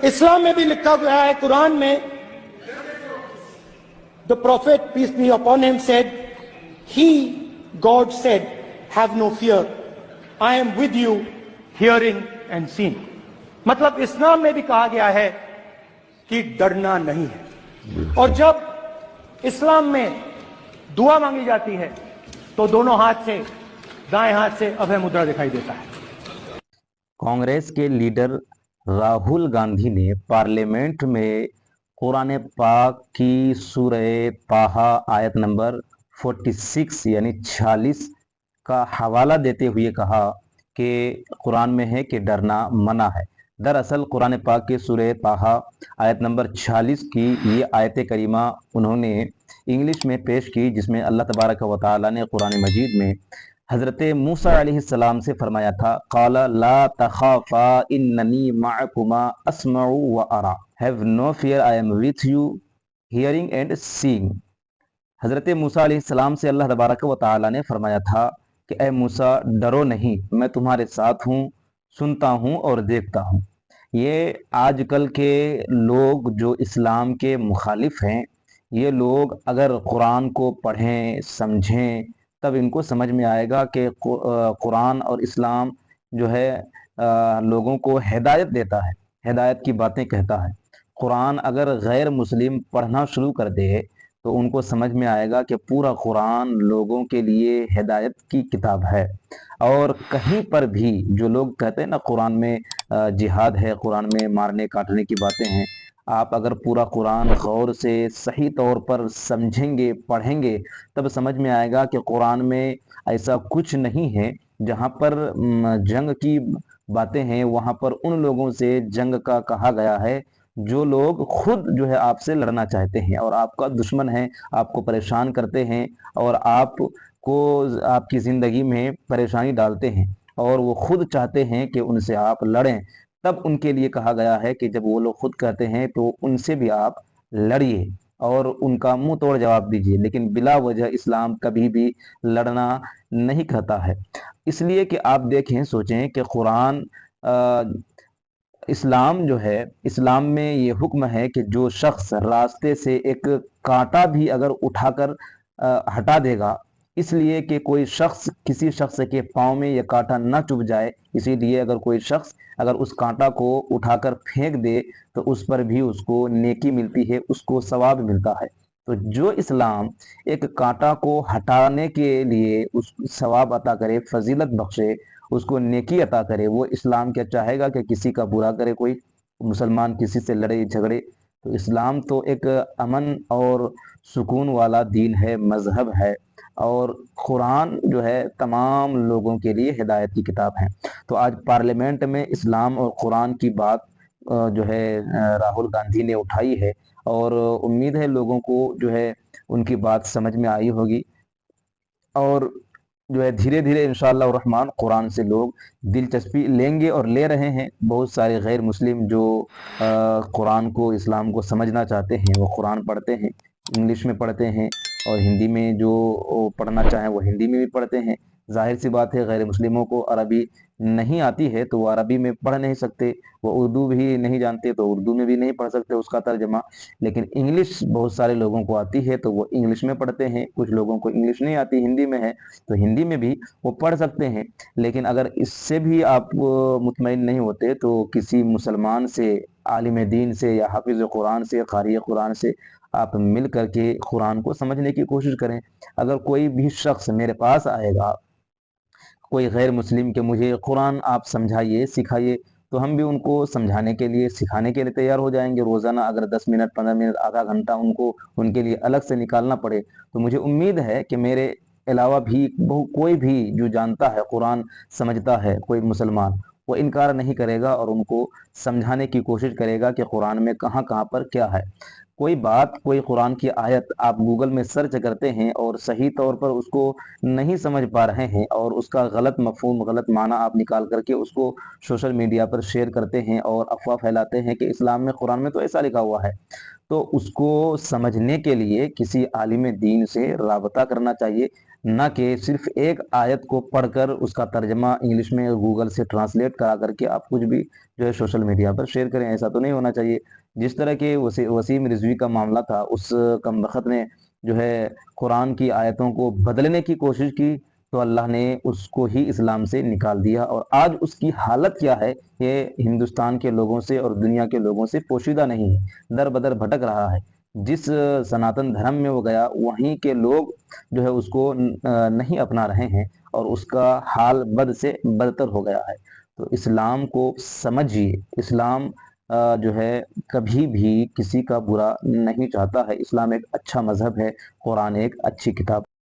इस्लाम में भी लिखा गया है, कुरान में, the prophet peace be upon him said, he, God said, have no fear, I am with you hearing and seeing. मतलब इस्लाम में भी कहा गया है कि डरना नहीं है। और जब इस्लाम में दुआ मांगी जाती है तो दोनों हाथ से, दाएं हाथ से अभय मुद्रा दिखाई देता है। कांग्रेस के लीडर राहुल गांधी ने पार्लियामेंट में कुरान पाक की सूरह ताहा आयत नंबर 46 यानी 46 का हवाला देते हुए कहा कि कुरान में है कि डरना मना है। दरअसल कुरान पाक के सूरह ताहा आयत नंबर 46 की ये आयत करीमा उन्होंने इंग्लिश में पेश की, जिसमें अल्लाह तबारक व तआला ने कुरान मजीद में हज़रत मूसा अलैहिस्सलाम से फरमाया था, क़ाला ला तख़ाफ़ा इन्ननी मअकुमा अस्मउ व अरा, have no fear I am with you hearing and seeing. हज़रत मूसा अलैहिस्सलाम से अल्लाह तबारक व तआला ने फरमाया था कि ए मूसा डरो नहीं, मैं तुम्हारे साथ हूँ, सुनता हूँ और देखता हूँ। ये आजकल के लोग जो इस्लाम के मुखालिफ हैं, ये लोग अगर कुरान को पढ़ें समझें तब इनको समझ में आएगा कि कुरान और इस्लाम जो है लोगों को हिदायत देता है, हिदायत की बातें कहता है। कुरान अगर गैर मुस्लिम पढ़ना शुरू कर दे तो उनको समझ में आएगा कि पूरा कुरान लोगों के लिए हिदायत की किताब है। और कहीं पर भी जो लोग कहते हैं ना कुरान में जिहाद है, कुरान में मारने काटने की बातें हैं, आप अगर पूरा कुरान गौर से सही तौर पर समझेंगे पढ़ेंगे तब समझ में आएगा कि कुरान में ऐसा कुछ नहीं है। जहाँ पर जंग की बातें हैं वहाँ पर उन लोगों से जंग का कहा गया है जो लोग खुद जो है आपसे लड़ना चाहते हैं और आपका दुश्मन है, आपको परेशान करते हैं और आपको आपकी ज़िंदगी में परेशानी डालते हैं और वो खुद चाहते हैं कि उनसे आप लड़ें। तब उनके लिए कहा गया है कि जब वो लोग खुद कहते हैं तो उनसे भी आप लड़िए और उनका मुंह तोड़ जवाब दीजिए, लेकिन बिला वजह इस्लाम कभी भी लड़ना नहीं कहता है। इसलिए कि आप देखें सोचें कि कुरान इस्लाम जो है, इस्लाम में ये हुक्म है कि जो शख्स रास्ते से एक कांटा भी अगर उठाकर हटा देगा, इसलिए कि कोई शख्स किसी शख्स के पाँव में ये कांटा ना चुभ जाए, इसीलिए अगर कोई शख्स अगर उस कांटा को उठाकर फेंक दे तो उस पर भी उसको नेकी मिलती है, उसको सवाब मिलता है। तो जो इस्लाम एक कांटा को हटाने के लिए उस सवाब अता करे, फजीलत बख्शे, उसको नेकी अता करे, वो इस्लाम क्या चाहेगा कि किसी का बुरा करे, कोई मुसलमान किसी से लड़े झगड़े? तो इस्लाम तो एक अमन और सुकून वाला दीन है, मज़हब है और कुरान जो है तमाम लोगों के लिए हिदायत की किताब है। तो आज पार्लियामेंट में इस्लाम और कुरान की बात जो है राहुल गांधी ने उठाई है और उम्मीद है लोगों को जो है उनकी बात समझ में आई होगी और जो है धीरे धीरे इंशाअल्लाह रहमान कुरान से लोग दिलचस्पी लेंगे और ले रहे हैं। बहुत सारे गैर मुस्लिम जो कुरान को, इस्लाम को समझना चाहते हैं वो कुरान पढ़ते हैं, इंग्लिश में पढ़ते हैं और हिंदी में जो पढ़ना चाहें वो हिंदी में भी पढ़ते हैं। जाहिर सी बात है गैर मुस्लिमों को अरबी नहीं आती है तो वो अरबी में पढ़ नहीं सकते, वो उर्दू भी नहीं जानते तो उर्दू में भी नहीं पढ़ सकते उसका तर्जमा। लेकिन इंग्लिश बहुत सारे लोगों को आती है तो वो इंग्लिश में पढ़ते हैं, कुछ लोगों को इंग्लिश नहीं आती, हिंदी में है तो हिंदी में भी वो पढ़ सकते हैं। लेकिन अगर इससे भी आप मुतमईन नहीं होते तो किसी मुसलमान से, आलिम दीन से या हाफिज़ कुरान से, क़ारी कुरान से आप मिल करके कुरान को समझने की कोशिश करें। अगर कोई भी शख्स मेरे पास आएगा, कोई गैर मुस्लिम, के मुझे कुरान आप समझाइए सिखाइए, तो हम भी उनको समझाने के लिए सिखाने के लिए तैयार हो जाएंगे। रोज़ाना अगर 10 मिनट 15 मिनट आधा घंटा उनको उनके लिए अलग से निकालना पड़े तो मुझे उम्मीद है कि मेरे अलावा भी कोई भी जो जानता है कुरान समझता है, कोई मुसलमान, वो इनकार नहीं करेगा और उनको समझाने की कोशिश करेगा कि कुरान में कहाँ कहाँ पर क्या है। कोई बात, कोई कुरान की आयत आप गूगल में सर्च करते हैं और सही तौर पर उसको नहीं समझ पा रहे हैं और उसका गलत मफहूम, गलत माना आप निकाल करके उसको सोशल मीडिया पर शेयर करते हैं और अफवाह फैलाते हैं कि इस्लाम में, कुरान में तो ऐसा लिखा हुआ है। तो उसको समझने के लिए किसी आलिम दीन से राबता करना चाहिए। نہ کہ صرف ایک آیت کو پڑھ کر اس کا ترجمہ انگلش میں گوگل سے ٹرانسلیٹ کرا کر کے آپ کچھ بھی جو ہے سوشل میڈیا پر شیئر کریں. ایسا تو نہیں ہونا چاہیے. جس طرح کے وسیم رضوی کا معاملہ تھا، اس کم بخت نے جو ہے قرآن کی آیتوں کو بدلنے کی کوشش کی تو اللہ نے اس کو ہی اسلام سے نکال دیا، اور آج اس کی حالت کیا ہے یہ ہندوستان کے لوگوں سے اور دنیا کے لوگوں سے پوشیدہ نہیں ہے، در بدر بھٹک رہا ہے. جس سناتن دھرم میں وہ گیا وہیں کے لوگ جو ہے اس کو نہیں اپنا رہے ہیں، اور اس کا حال بد سے بدتر ہو گیا ہے. تو اسلام کو سمجھیے. اسلام جو ہے کبھی بھی کسی کا برا نہیں چاہتا ہے. اسلام ایک اچھا مذہب ہے. قرآن ایک اچھی کتاب